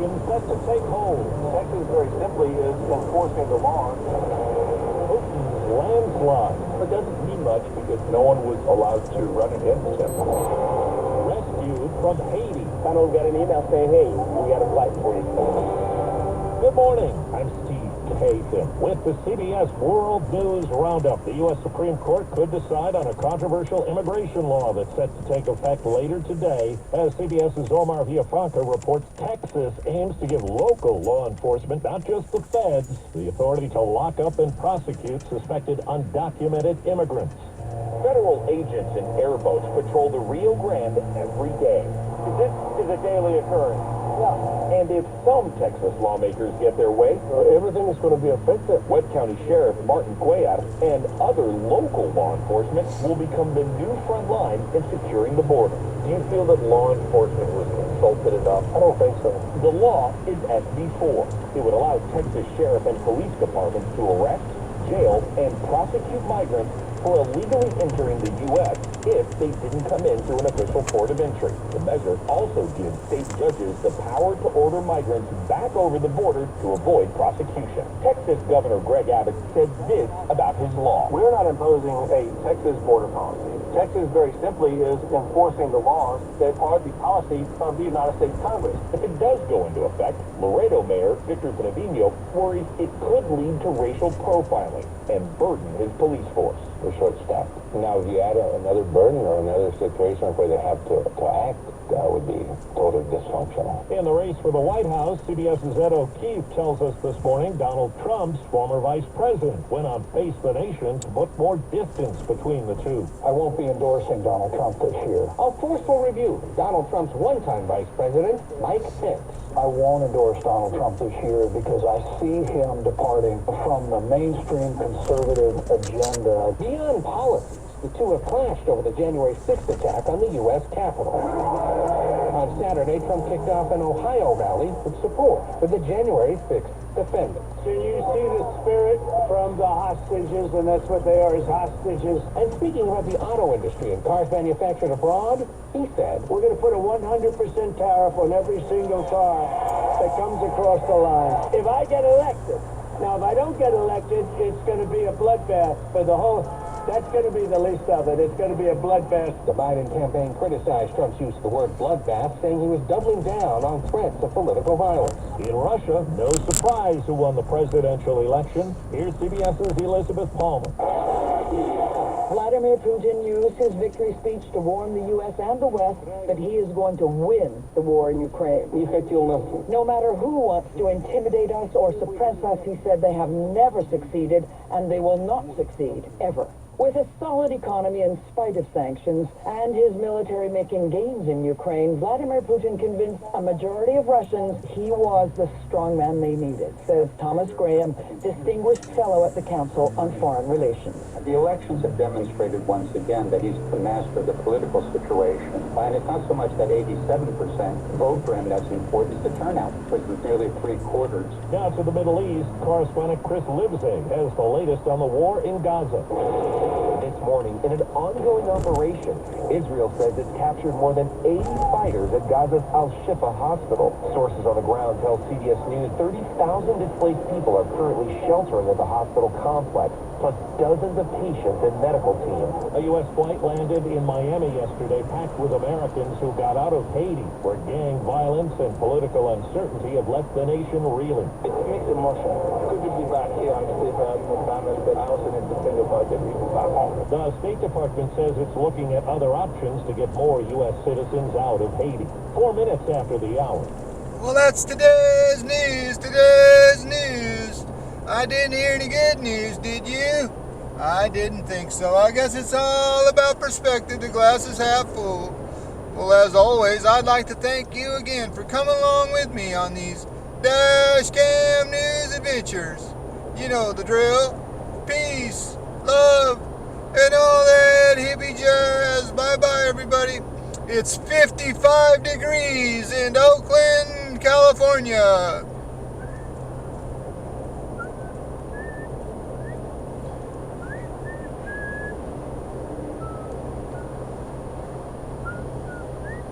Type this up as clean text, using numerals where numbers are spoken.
nation set to take hold. Texas, very simply, is enforcing the law. Putin's landslide. But doesn't mean much because no one was allowed to run against him. Rescued from Haiti. Kind of got an email saying, hey, we got a flight for you. Good morning. I'm Steve Kathan with the CBS World News Roundup. The U.S. Supreme Court could decide on a controversial immigration law that's set to take effect later today. As CBS's Omar Villafranca reports, Texas aims to give local law enforcement, not just the feds, the authority to lock up and prosecute suspected undocumented immigrants. Federal agents in airboats patrol the Rio Grande every day. This is a daily occurrence. Yeah. And if some Texas lawmakers get their way, everything is going to be affected. Webb County Sheriff Martin Cuellar and other local law enforcement will become the new front line in securing the border. Do you feel that law enforcement was consulted enough? I don't think so. The law is SB4. It would allow Texas Sheriff and Police Departments to arrest, jail, and prosecute migrants for illegally entering the U.S. if they didn't come in through an official port of entry. The measure also gives state judges the power to order migrants back over the border to avoid prosecution. Texas Governor Greg Abbott said this about his law. We're not imposing a Texas border policy. Texas, very simply, is enforcing the laws that are the policy of the United States Congress. If it does go into effect, Laredo Mayor Victor Penavino worries it could lead to racial profiling and burden his police force. We're short-staffed. Now, if you add another burden or another situation where they have to act, that would be totally dysfunctional. In the race for the White House, CBS's Ed O'Keefe tells us this morning Donald Trump's former vice president went on Face the Nation to put more distance between the two. I won't be endorsing Donald Trump this year. A forceful review. Donald Trump's one-time vice president, Mike Pence. I won't endorse Donald Trump this year because I see him departing from the mainstream conservative agenda. Beyond policies, the two have clashed over the January 6th attack on the U.S. Capitol. On Saturday, Trump kicked off an Ohio rally with support for the January 6th defendants. Can you see the spirit from the hostages, and that's what they are, is hostages? And speaking about the auto industry and cars manufactured abroad, he said, we're going to put a 100% tariff on every single car that comes across the line. If I get elected, now if I don't get elected, it's going to be a bloodbath for the whole... That's going to be the least of it. It's going to be a bloodbath. The Biden campaign criticized Trump's use of the word bloodbath, saying he was doubling down on threats of political violence. In Russia, no surprise who won the presidential election. Here's CBS's Elizabeth Palmer. Vladimir Putin used his victory speech to warn the U.S. and the West that he is going to win the war in Ukraine. No matter who wants to intimidate us or suppress us, he said they have never succeeded, and they will not succeed, ever. With a solid economy in spite of sanctions and his military making gains in Ukraine, Vladimir Putin convinced a majority of Russians he was the strongman they needed, says Thomas Graham, distinguished fellow at the Council on Foreign Relations. The elections have demonstrated once again that he's the master of the political situation. And it's not so much that 87% vote for him that's important, it's the turnout, which was nearly three-quarters. Now to the Middle East, correspondent Chris Livesey has the latest on the war in Gaza. This morning, in an ongoing operation, Israel says it's captured more than 80 fighters at Gaza's Al-Shifa hospital. Sources on the ground tell CBS News 30,000 displaced people are currently sheltering at the hospital complex, plus dozens of patients and medical teams. A U.S. flight landed in Miami yesterday, packed with Americans who got out of Haiti, where gang violence and political uncertainty have left the nation reeling. It makes it emotional. Good to be back here on the safe having the family, but I also need to think about getting people back home. The State Department says it's looking at other options to get more U.S. citizens out of Haiti. 4 minutes after the hour. Well, that's today's news. Today's news. I didn't hear any good news, did you? I didn't think so. I guess it's all about perspective. The glass is half full. Well, as always, I'd like to thank you again for coming along with me on these Dash Cam News adventures. You know the drill. Peace, love, and all that hippie jazz. Bye-bye, everybody. It's 55 degrees in Oakland, California.